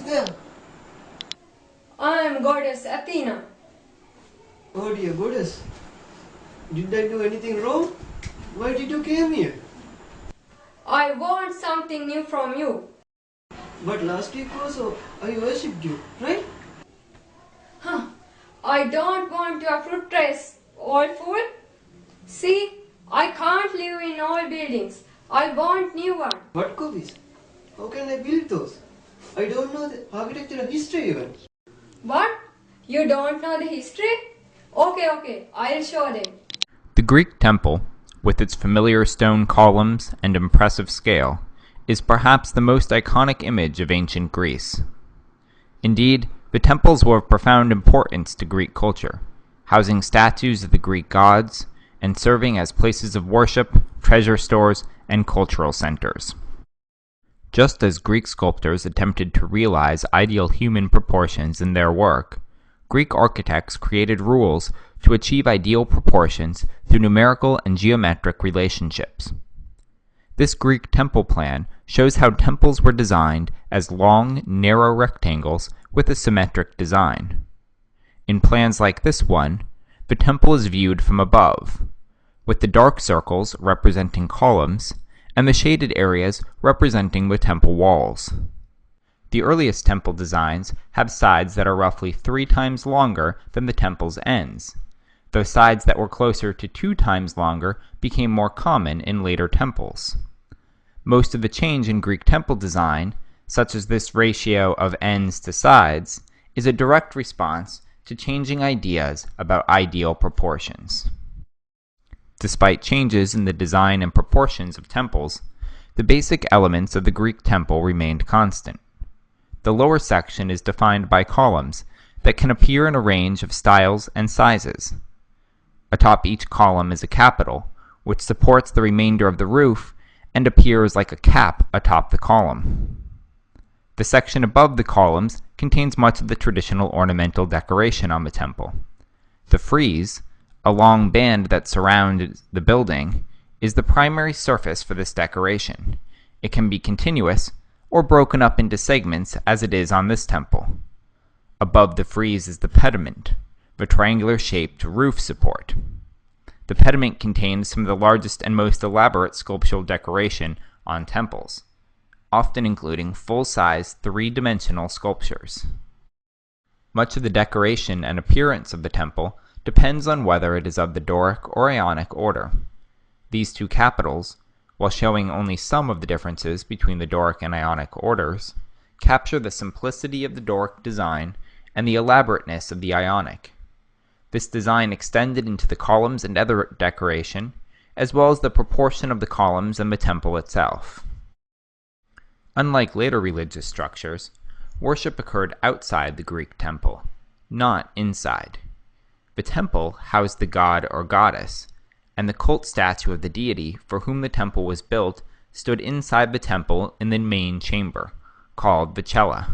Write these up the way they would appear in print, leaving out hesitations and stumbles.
there? I am goddess Athena. Oh dear goddess. Did I do anything wrong? Why did you came here? I want something new from you. But last week also I worshipped you, right? Huh. I don't want your fruit trees, old fool. See, I can't live in old buildings. I want new one. What copies? How can I build those? I don't know the architectural history even. What? You don't know the history? Okay, I'll show them. The Greek temple, with its familiar stone columns and impressive scale, is perhaps the most iconic image of ancient Greece. Indeed, the temples were of profound importance to Greek culture, housing statues of the Greek gods and serving as places of worship, treasure stores, and cultural centers. Just as Greek sculptors attempted to realize ideal human proportions in their work, Greek architects created rules to achieve ideal proportions through numerical and geometric relationships. This Greek temple plan shows how temples were designed as long, narrow rectangles with a symmetric design. In plans like this one, the temple is viewed from above, with the dark circles representing columns and the shaded areas representing the temple walls. The earliest temple designs have sides that are roughly 3 times longer than the temple's ends, though sides that were closer to 2 times longer became more common in later temples. Most of the change in Greek temple design, such as this ratio of ends to sides, is a direct response to changing ideas about ideal proportions. Despite changes in the design and proportions of temples, the basic elements of the Greek temple remained constant. The lower section is defined by columns that can appear in a range of styles and sizes. Atop each column is a capital, which supports the remainder of the roof and appears like a cap atop the column. The section above the columns contains much of the traditional ornamental decoration on the temple. The frieze, a long band that surrounds the building, is the primary surface for this decoration. It can be continuous or broken up into segments as it is on this temple. Above the frieze is the pediment, the triangular-shaped roof support. The pediment contains some of the largest and most elaborate sculptural decoration on temples, often including full-size, 3-dimensional sculptures. Much of the decoration and appearance of the temple depends on whether it is of the Doric or Ionic order. These two capitals, while showing only some of the differences between the Doric and Ionic orders, capture the simplicity of the Doric design and the elaborateness of the Ionic. This design extended into the columns and other decoration, as well as the proportion of the columns and the temple itself. Unlike later religious structures, worship occurred outside the Greek temple, not inside. The temple housed the god or goddess, and the cult statue of the deity for whom the temple was built stood inside the temple in the main chamber, called the cella.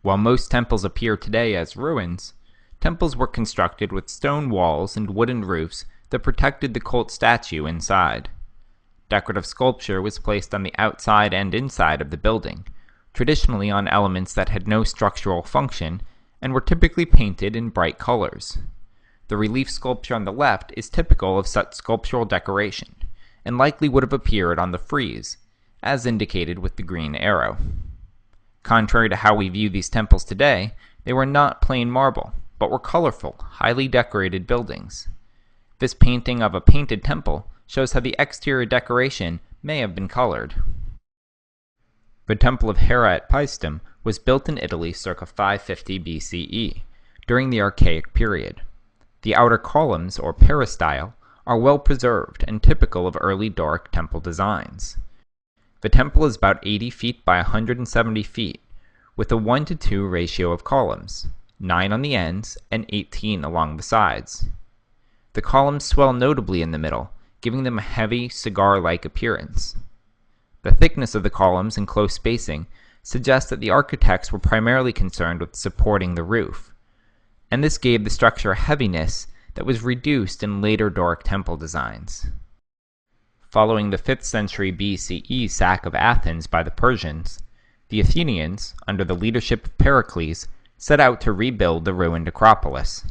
While most temples appear today as ruins, temples were constructed with stone walls and wooden roofs that protected the cult statue inside. Decorative sculpture was placed on the outside and inside of the building, traditionally on elements that had no structural function and were typically painted in bright colors. The relief sculpture on the left is typical of such sculptural decoration, and likely would have appeared on the frieze, as indicated with the green arrow. Contrary to how we view these temples today, they were not plain marble, but were colorful, highly decorated buildings. This painting of a painted temple shows how the exterior decoration may have been colored. The Temple of Hera at Paestum was built in Italy circa 550 BCE, during the Archaic period. The outer columns, or peristyle, are well preserved and typical of early Doric temple designs. The temple is about 80 feet by 170 feet, with a 1:2 ratio of columns, 9 on the ends and 18 along the sides. The columns swell notably in the middle, giving them a heavy, cigar-like appearance. The thickness of the columns and close spacing suggests that the architects were primarily concerned with supporting the roof, and this gave the structure a heaviness that was reduced in later Doric temple designs. Following the 5th century BCE sack of Athens by the Persians, The Athenians, under the leadership of Pericles, set out to rebuild the ruined Acropolis.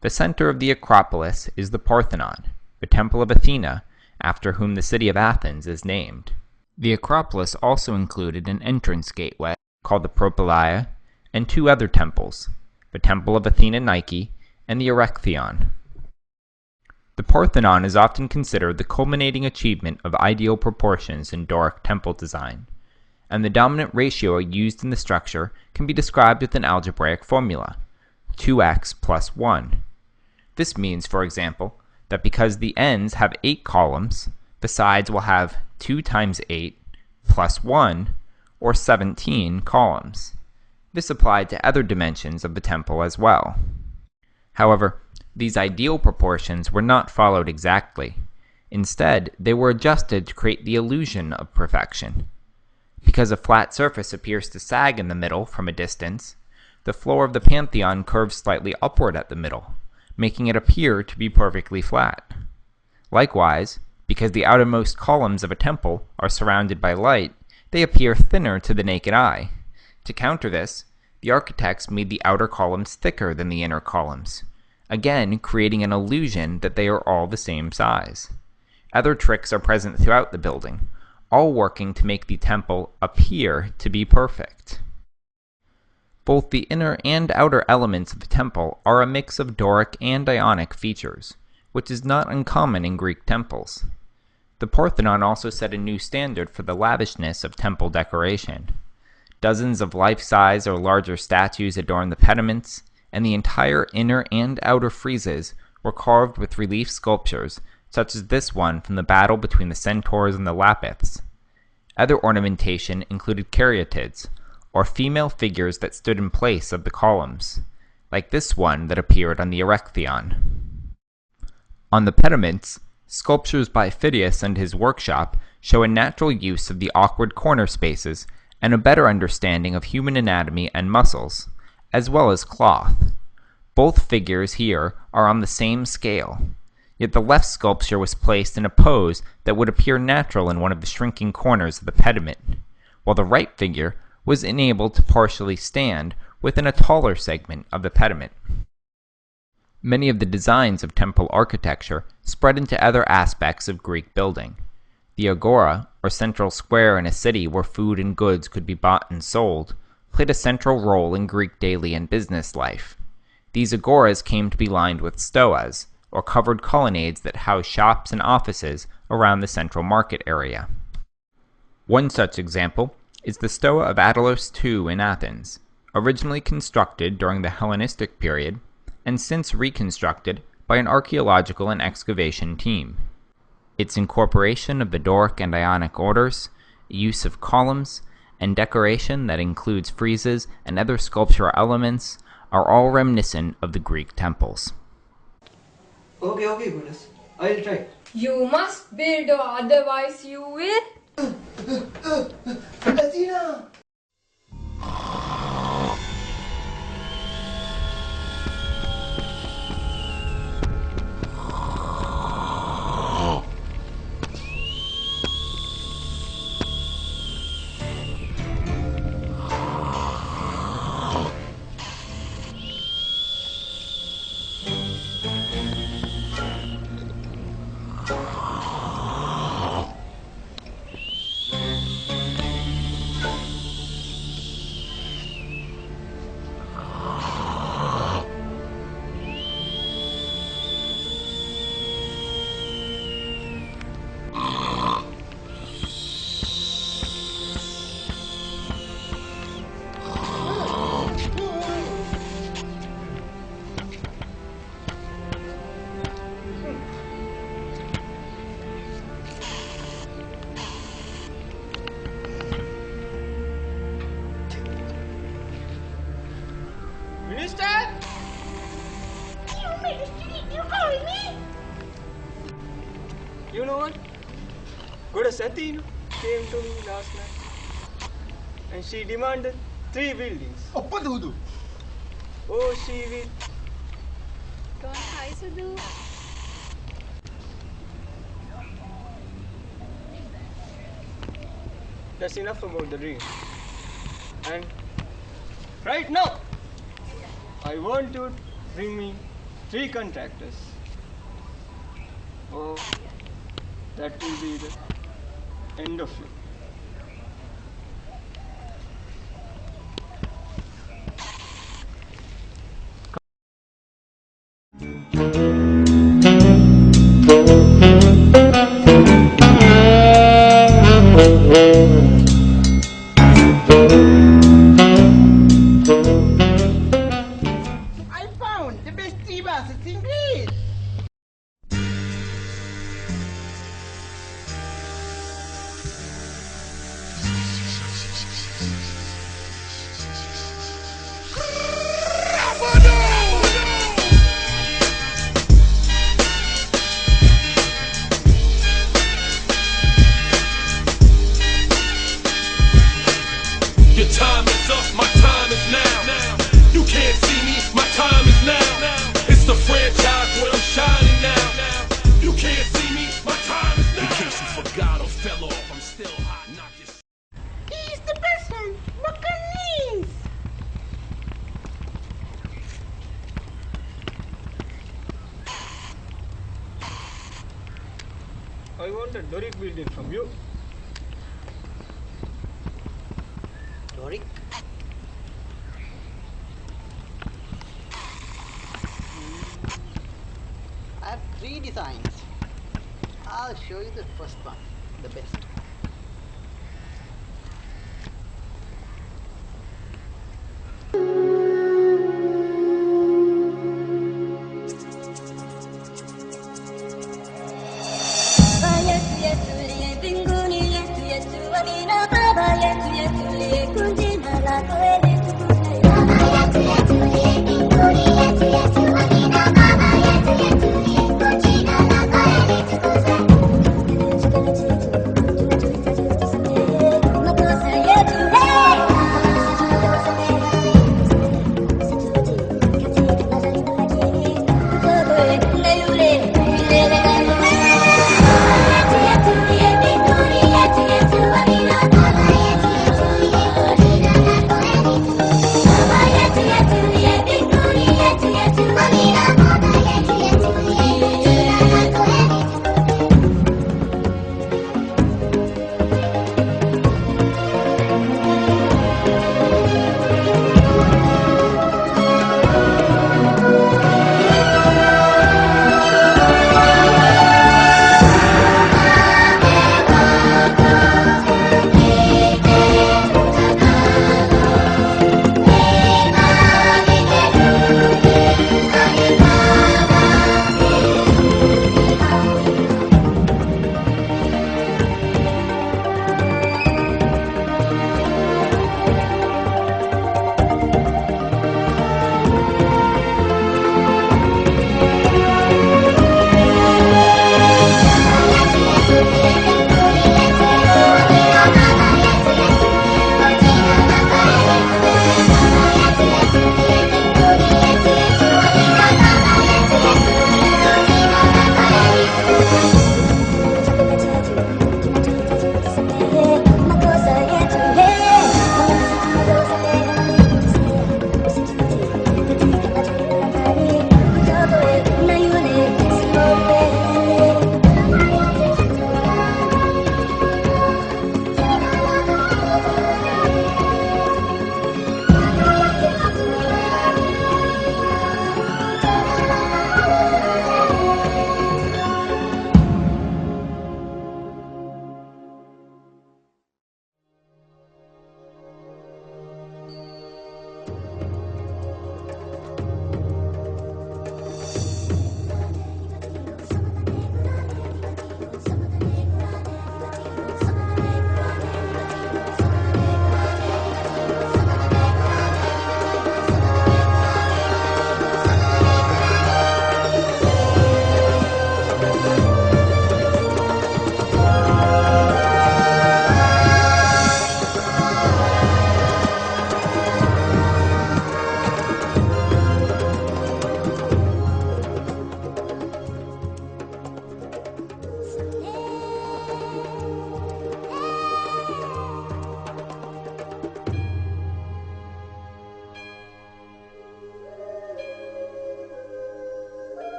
The center of the Acropolis is the Parthenon, the temple of Athena, after whom the city of Athens is named. The Acropolis also included an entrance gateway, called the Propylaea, and two other temples, the Temple of Athena Nike and the Erechtheion. The Parthenon is often considered the culminating achievement of ideal proportions in Doric temple design, and the dominant ratio used in the structure can be described with an algebraic formula, 2x plus 1. This means, for example, that because the ends have 8 columns, the sides will have 2 times 8 plus 1, or 17 columns. This applied to other dimensions of the temple as well. However, these ideal proportions were not followed exactly. Instead, they were adjusted to create the illusion of perfection. Because a flat surface appears to sag in the middle from a distance, the floor of the Pantheon curves slightly upward at the middle, making it appear to be perfectly flat. Likewise, because the outermost columns of a temple are surrounded by light, they appear thinner to the naked eye. To counter this, the architects made the outer columns thicker than the inner columns, again creating an illusion that they are all the same size. Other tricks are present throughout the building, all working to make the temple appear to be perfect. Both the inner and outer elements of the temple are a mix of Doric and Ionic features, which is not uncommon in Greek temples. The Parthenon also set a new standard for the lavishness of temple decoration. Dozens of life-size or larger statues adorn the pediments, and the entire inner and outer friezes were carved with relief sculptures, such as this one from the battle between the centaurs and the Lapiths. Other ornamentation included caryatids, or female figures that stood in place of the columns, like this one that appeared on the Erechtheion. On the pediments, sculptures by Phidias and his workshop show a natural use of the awkward corner spaces and a better understanding of human anatomy and muscles, as well as cloth. Both figures here are on the same scale, yet the left sculpture was placed in a pose that would appear natural in one of the shrinking corners of the pediment, while the right figure was enabled to partially stand within a taller segment of the pediment. Many of the designs of temple architecture spread into other aspects of Greek building. The agora, or central square in a city where food and goods could be bought and sold, played a central role in Greek daily and business life. These agoras came to be lined with stoas, or covered colonnades that housed shops and offices around the central market area. One such example is the Stoa of Attilos II in Athens, originally constructed during the Hellenistic period and since reconstructed by an archaeological and excavation team. Its incorporation of the Doric and Ionic orders, use of columns, and decoration that includes friezes and other sculptural elements are all reminiscent of the Greek temples. Okay, goodness. I'll try. You must build or otherwise you will. Athena! Minister? You called me? You know what? Goddess Athena came to me last night and she demanded 3 buildings. Oppadudu. Oh, she will. Don't try to do. That's enough about the dream. And right now, I want you to bring me 3 contractors. Oh, that will be the end of you. I found the best tea baskets in Greece. Your time is up, my time is now. You can't see me, my time is now. It's the franchise where I'm shining now. You can't see me, my time is now. In case you forgot or fell off, I'm still hot, not just. He's the best one. Buccaneers. I want a Doric building from you. Doric. I have 3 designs. I'll show you the first one, the best.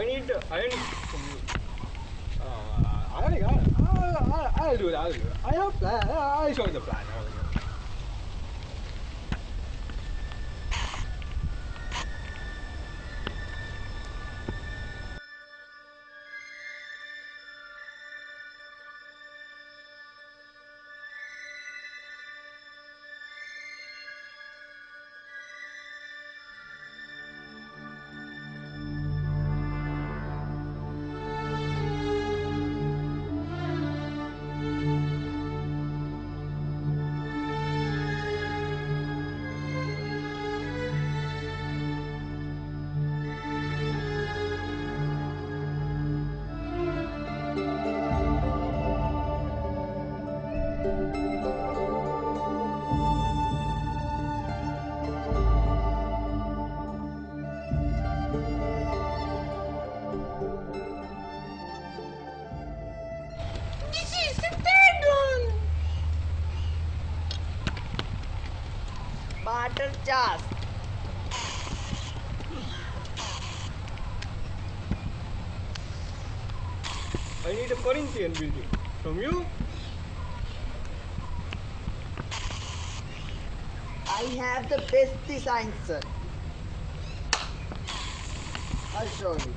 I need the iron from you. I'll do it. I have a plan. I'll show you the plan. Butter just. I need a Corinthian building. From you? I have the best design, sir. I'll show you.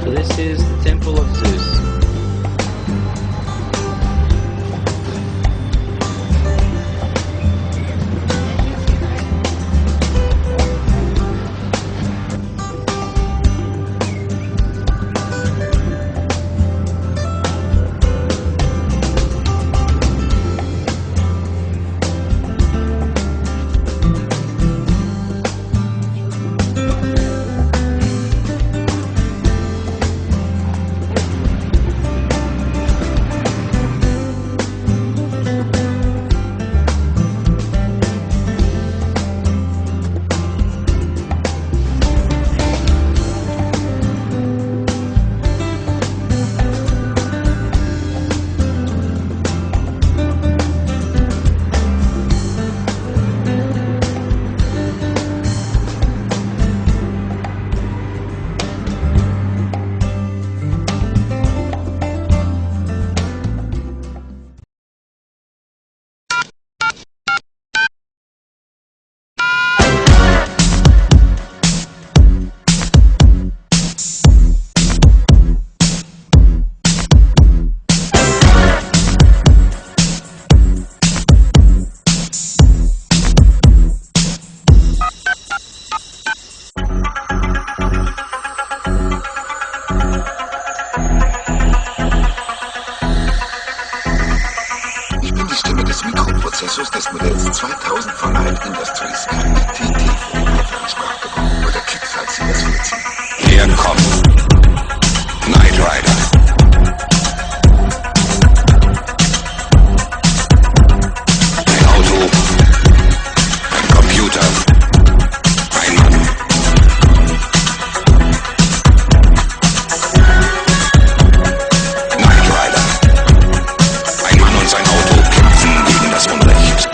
So this is the Temple of Zeus. Mikroprozessors des Modells 2000 von Light Industries MTT für Sprachgebrauch oder Kickfalls in das 14. Hier kommt Knight Rider. Ein Auto, ein Computer, ein Mann. Knight Rider. Ein Mann und sein Auto kämpfen gegen das Unrecht.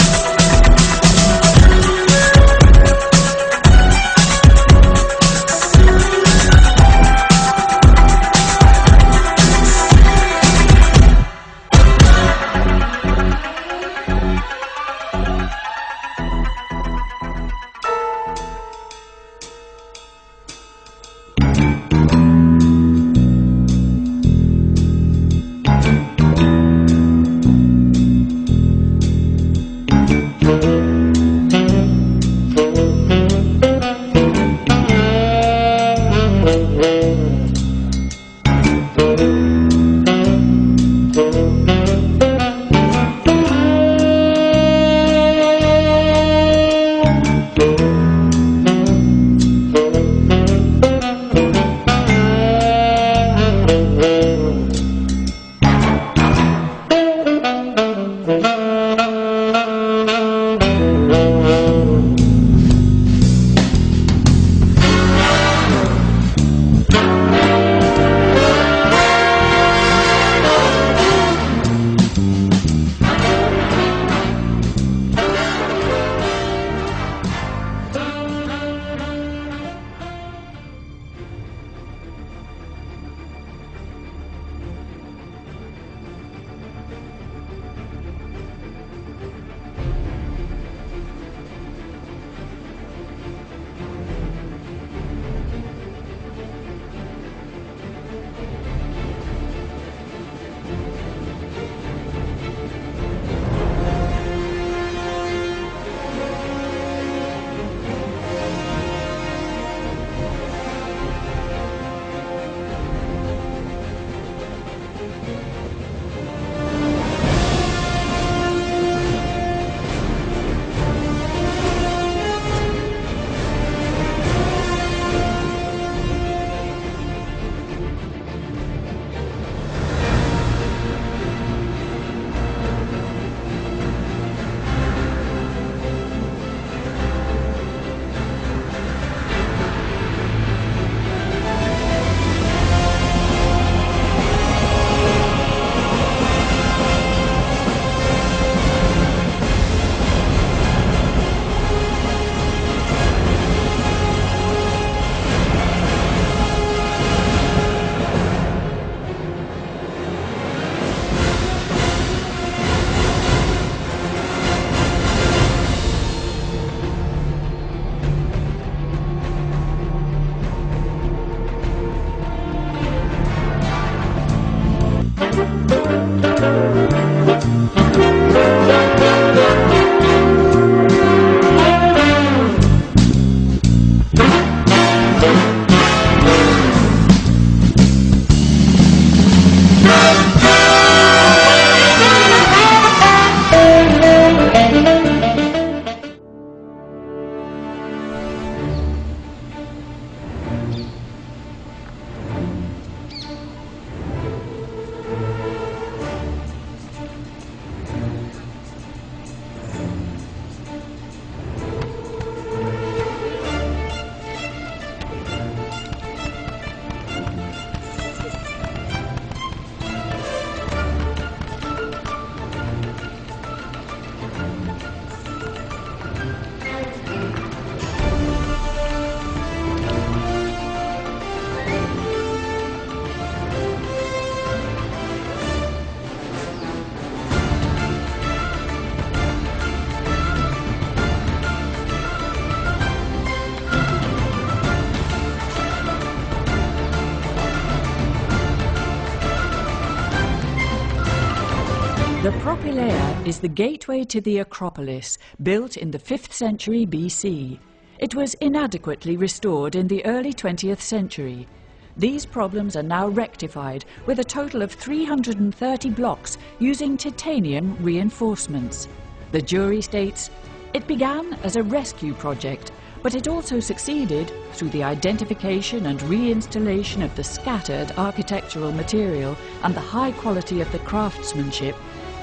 The Propylaea is the gateway to the Acropolis, built in the 5th century BC. It was inadequately restored in the early 20th century. These problems are now rectified with a total of 330 blocks using titanium reinforcements. The jury states, it began as a rescue project, but it also succeeded, through the identification and reinstallation of the scattered architectural material and the high quality of the craftsmanship,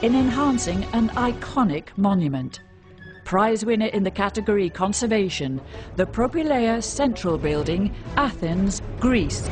in enhancing an iconic monument. Prize winner in the category Conservation, the Propylaea Central Building, Athens, Greece.